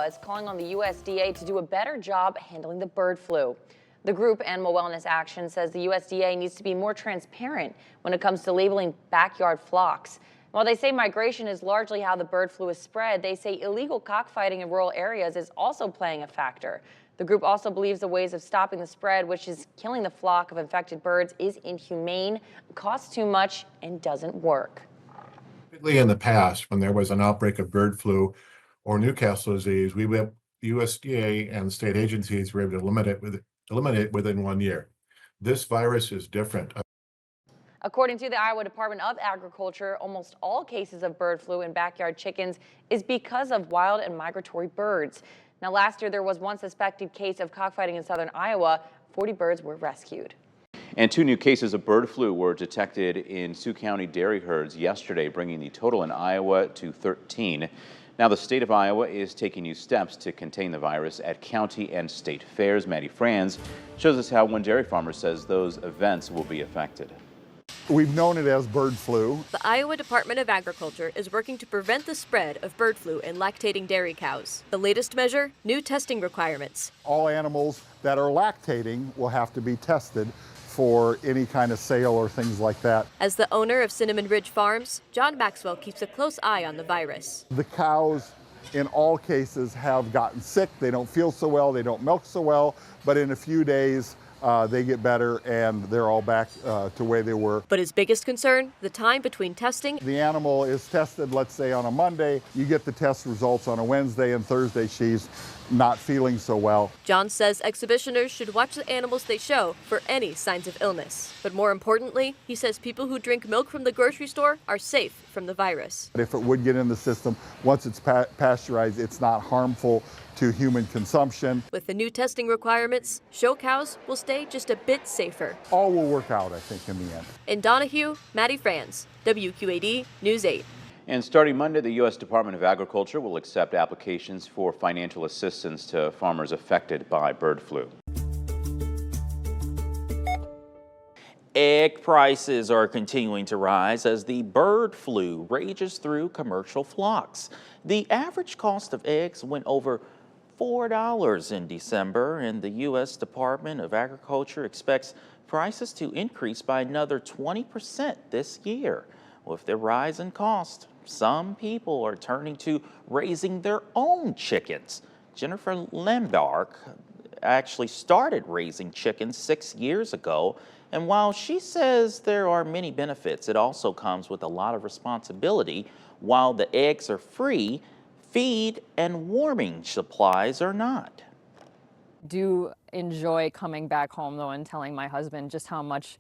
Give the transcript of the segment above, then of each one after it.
is calling on the USDA to do a better job handling the bird flu. The group Animal Wellness Action says the USDA needs to be more transparent when it comes to labeling backyard flocks. While they say migration is largely how the bird flu is spread, they say illegal cockfighting in rural areas is also playing a factor. The group also believes the ways of stopping the spread, which is killing the flock of infected birds, is inhumane, costs too much, and doesn't work. In the past, when there was an outbreak of bird flu or Newcastle disease, USDA and state agencies were able to eliminate it within 1 year. This virus is different. According to the Iowa Department of Agriculture, almost all cases of bird flu in backyard chickens is because of wild and migratory birds. Now, last year there was one suspected case of cockfighting in southern Iowa. 40 birds were rescued. And 2 new cases of bird flu were detected in Sioux County dairy herds yesterday, bringing the total in Iowa to 13. Now, the state of Iowa is taking new steps to contain the virus at county and state fairs. Maddie Franz shows us how one dairy farmer says those events will be affected. We've known it as bird flu. The Iowa Department of Agriculture is working to prevent the spread of bird flu in lactating dairy cows. The latest measure, new testing requirements. All animals that are lactating will have to be tested for any kind of sale or things like that. As the owner of Cinnamon Ridge Farms, John Maxwell keeps a close eye on the virus. The cows in all cases have gotten sick. They don't feel so well, they don't milk so well, but in a few days they get better and they're all back to where they were. But his biggest concern, the time between testing. The animal is tested, let's say on a Monday, you get the test results on a Wednesday, and Thursday she's not feeling so well. John says exhibitioners should watch the animals they show for any signs of illness. But more importantly, he says people who drink milk from the grocery store are safe from the virus. If it would get in the system, once it's pasteurized, it's not harmful to human consumption. With the new testing requirements, show cows will stay just a bit safer. All will work out, I think, in the end. In Donahue, Maddie Franz, WQAD News 8. And starting Monday, the U.S. Department of Agriculture will accept applications for financial assistance to farmers affected by bird flu. Egg prices are continuing to rise as the bird flu rages through commercial flocks. The average cost of eggs went over $4 in December, and the U.S. Department of Agriculture expects prices to increase by another 20% this year. With the rise in cost, some people are turning to raising their own chickens. Jennifer Lembark actually started raising chickens 6 years ago, and while she says there are many benefits, it also comes with a lot of responsibility. While the eggs are free, feed and warming supplies are not. Do enjoy coming back home though and telling my husband just how much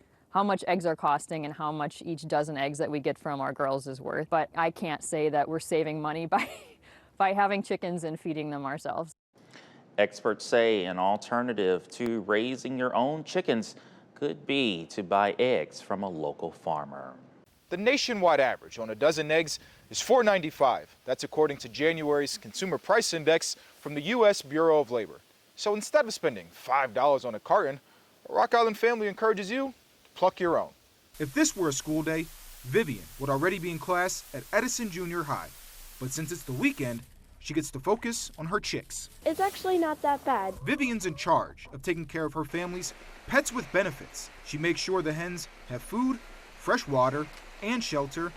eggs are costing and how much each dozen eggs that we get from our girls is worth. But I can't say that we're saving money by having chickens and feeding them ourselves. Experts say an alternative to raising your own chickens could be to buy eggs from a local farmer. The nationwide average on a dozen eggs is $4.95. That's according to January's Consumer Price Index from the U.S. Bureau of Labor. So instead of spending $5 on a carton, a Rock Island family encourages you to pluck your own. If this were a school day, Vivian would already be in class at Edison Junior High. But since it's the weekend, she gets to focus on her chicks. It's actually not that bad. Vivian's in charge of taking care of her family's pets with benefits. She makes sure the hens have food, fresh water, and shelter,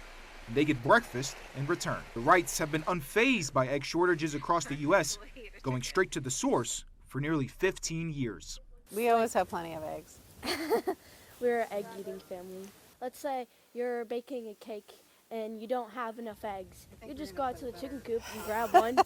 and they get breakfast in return. The Wrights have been unfazed by egg shortages across the U.S., going straight to the source for nearly 15 years. We always have plenty of eggs. We're an egg-eating family. Let's say you're baking a cake and you don't have enough eggs. You just go out to the chicken coop and grab one.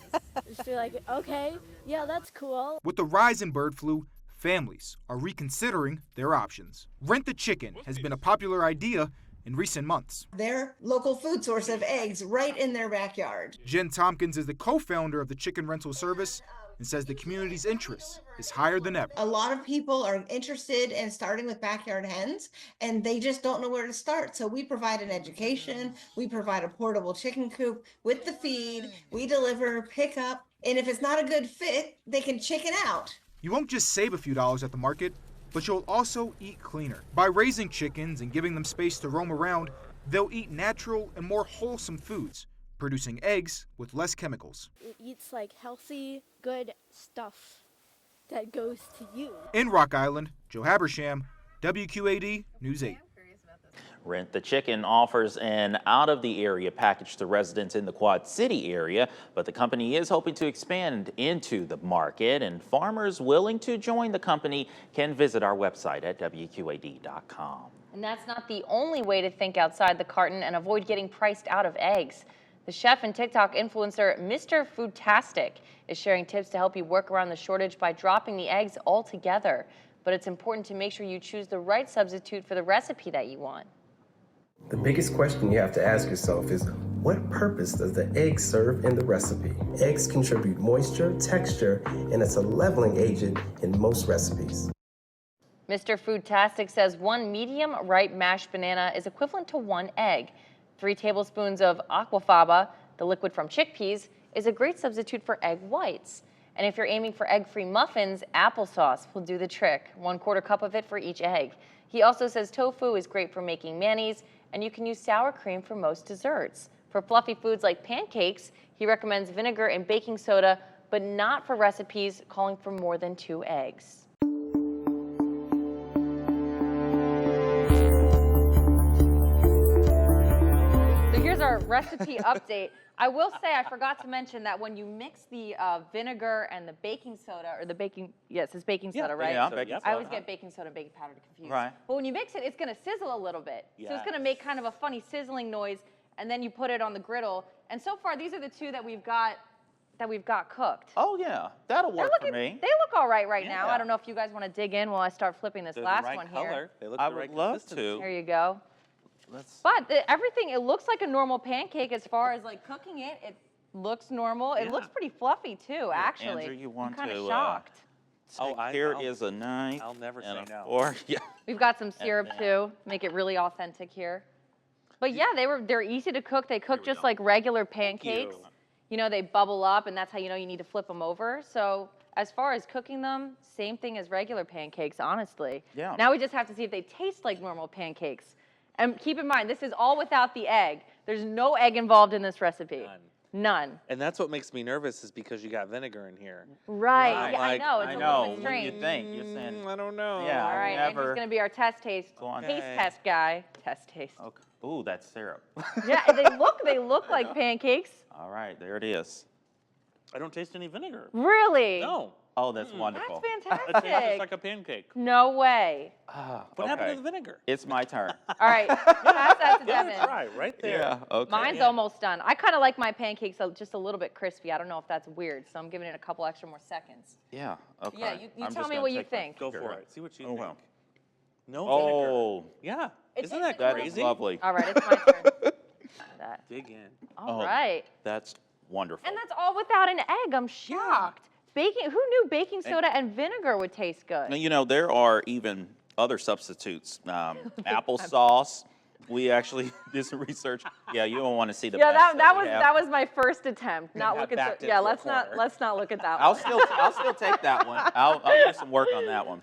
Just be like, okay, yeah, that's cool. With the rise in bird flu, families are reconsidering their options. Rent the chicken has been a popular idea in recent months. Their local food source of eggs right in their backyard. Jen Tompkins is the co-founder of the chicken rental service and says the community's interest is higher than ever. A lot of people are interested in starting with backyard hens, and they just don't know where to start. So we provide an education, we provide a portable chicken coop with the feed, we deliver, pick up, and if it's not a good fit, they can chicken out. You won't just save a few dollars at the market, but you'll also eat cleaner. By raising chickens and giving them space to roam around, they'll eat natural and more wholesome foods, producing eggs with less chemicals. It eats like healthy, good stuff that goes to you. In Rock Island, Joe Habersham, WQAD News 8. Rent the Chicken offers an out-of-the-area package to residents in the Quad City area, but the company is hoping to expand into the market, and farmers willing to join the company can visit our website at WQAD.com. And that's not the only way to think outside the carton and avoid getting priced out of eggs. The chef and TikTok influencer Mr. Foodtastic is sharing tips to help you work around the shortage by dropping the eggs altogether. But it's important to make sure you choose the right substitute for the recipe that you want. The biggest question you have to ask yourself is, what purpose does the egg serve in the recipe? Eggs contribute moisture, texture, and it's a leveling agent in most recipes. Mr. Foodtastic says 1 medium ripe mashed banana is equivalent to 1 egg. 3 tablespoons of aquafaba, the liquid from chickpeas, is a great substitute for egg whites. And if you're aiming for egg-free muffins, applesauce will do the trick. 1/4 cup of it for each egg. He also says tofu is great for making mayonnaise, and you can use sour cream for most desserts. For fluffy foods like pancakes, he recommends vinegar and baking soda, but not for recipes calling for more than 2 eggs. So here's our recipe update. I will say I forgot to mention that when you mix the vinegar and the baking soda, or the baking, yes, it's baking soda, right? Yeah, baking soda. I always get baking soda and baking powder confused. Right. But when you mix it, it's going to sizzle a little bit. So it's going to make kind of a funny sizzling noise, and then you put it on the griddle. And so far, these are the 2 that we've got cooked. Oh yeah, that'll work for me. They look all right now. Yeah. I don't know if you guys want to dig in while I start flipping this last one here. They look I the right would love consistency. to. There you go. Let's. But everything, it looks like a normal pancake as far as like cooking it. It looks normal. It looks pretty fluffy too, actually. Andrew, you want I'm kind to, of shocked. Here is a knife. I'll never say and a no. fork. Yeah. We've got some syrup too, make it really authentic here. But yeah, they're easy to cook. They cook just like regular pancakes. You know, they bubble up, and that's how you know you need to flip them over. So as far as cooking them, same thing as regular pancakes, honestly. Yeah. Now we just have to see if they taste like normal pancakes. And keep in mind, this is all without the egg. There's no egg involved in this recipe. None. And that's what makes me nervous, is because you got vinegar in here. Right. Yeah, Like, I know. It's a little bit What do strange. you think? You're saying. I don't know. Yeah. All right, Andrew's going to be our taste test guy. Test taste. Okay. Ooh, that's syrup. Yeah, they look like pancakes. All right, there it is. I don't taste any vinegar. Really? No. Oh, that's wonderful. That's It tastes just fantastic. like a pancake. No way. What happened to the vinegar? It's my turn. All right, pass that to Devin. Right there. Yeah, okay. Mine's almost done. I kind of like my pancakes just a little bit crispy. I don't know if that's weird, so I'm giving it a couple extra more seconds. Yeah, okay. Yeah, you I'm tell just me gonna what you take my think. Go finger. for it. See what you Oh, think. wow. No vinegar. Oh, Yeah. It Isn't tastes that like that is crazy? lovely. All right, it's my turn. That. Dig in. All right. That's wonderful. And that's all without an egg. I'm shocked. Baking. Who knew baking soda and vinegar would taste good? Now, you know, there are even other substitutes. Applesauce. We actually did some research. Yeah, you don't want to see the Yeah, mess that was my first attempt. Not got look at backed the, yeah. into a Let's not look at that I'll one. still take that one. I'll do some work on that one.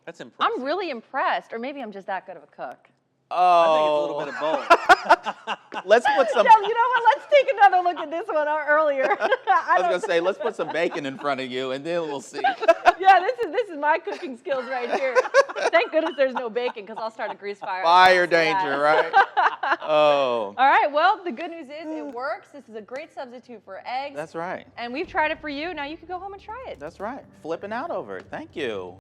That's impressive. I'm really impressed, or maybe I'm just that good of a cook. Oh, I think it's a little bit of both. let's put some. Yeah, you know what? Let's take another look at this one earlier. I was gonna say, let's put some bacon in front of you, and then we'll see. Yeah, this is my cooking skills right here. Thank goodness there's no bacon, because I'll start a grease fire. Fire danger, right? Oh. All right. Well, the good news is it works. This is a great substitute for eggs. That's right. And we've tried it for you. Now you can go home and try it. That's right. Flipping out over it. Thank you.